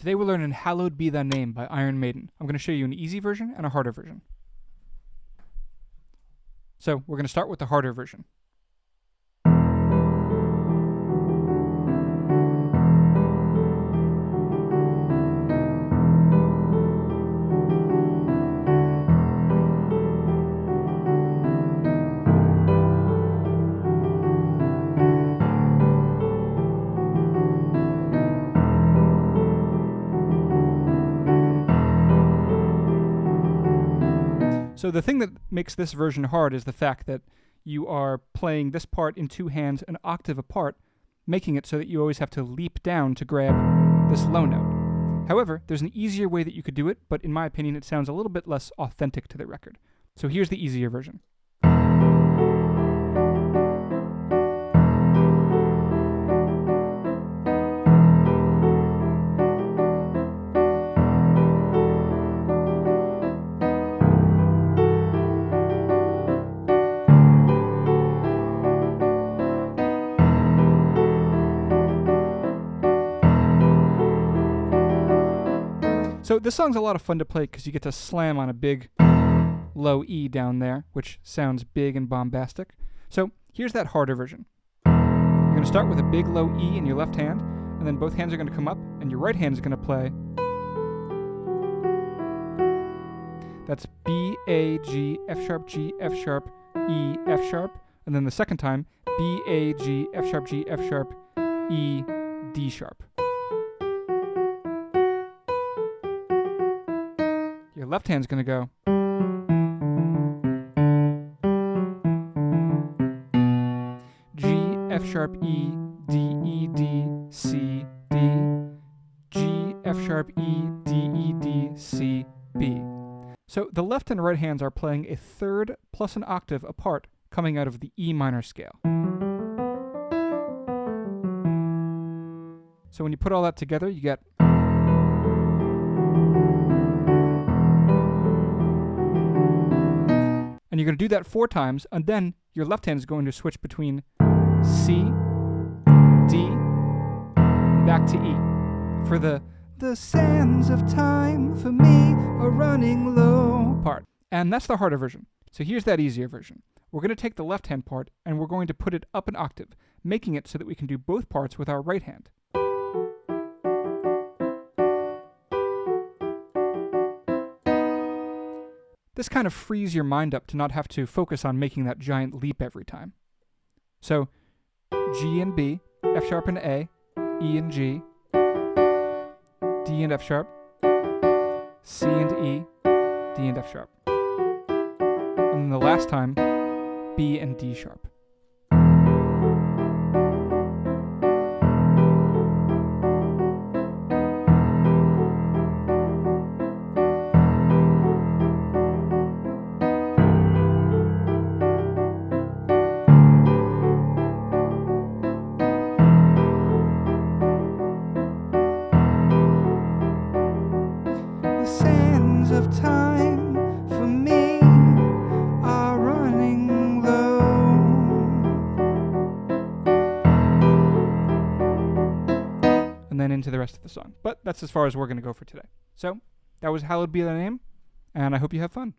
Today we're learning Hallowed Be Thy Name by Iron Maiden. I'm going to show you an easy version and a harder version. So we're going to start with the harder version. So the thing that makes this version hard is the fact that you are playing this part in two hands an octave apart, making it so that you always have to leap down to grab this low note. However, there's an easier way that you could do it, but in my opinion it sounds a little bit less authentic to the record. So here's the easier version. So this song's a lot of fun to play because you get to slam on a big low E down there, which sounds big and bombastic. So here's that harder version. You're going to start with a big low E in your left hand, and then both hands are going to come up, and your right hand is going to play. That's B, A, G, F sharp, G, F sharp, E, F sharp, and then the second time, B, A, G, F sharp, G, F sharp, E, D sharp. Your left hand's going to go. G, F sharp, E, D, E, D, C, D. G, F sharp, E, D, E, D, C, B. So the left and right hands are playing a third plus an octave apart coming out of the E minor scale. So when you put all that together, you get. And you're going to do that 4 times, and then your left hand is going to switch between C, D, back to E for the sands of time for me are running low part. And that's the harder version. So here's that easier version. We're going to take the left hand part and we're going to put it up an octave, making it so that we can do both parts with our right hand. This kind of frees your mind up to not have to focus on making that giant leap every time. So, G and B, F sharp and A, E and G, D and F sharp, C and E, D and F sharp. And then the last time, B and D sharp. Sands of time for me are running low. And then into the rest of the song. But that's as far as we're going to go for today. So that was Hallowed Be Thy Name, and I hope you have fun.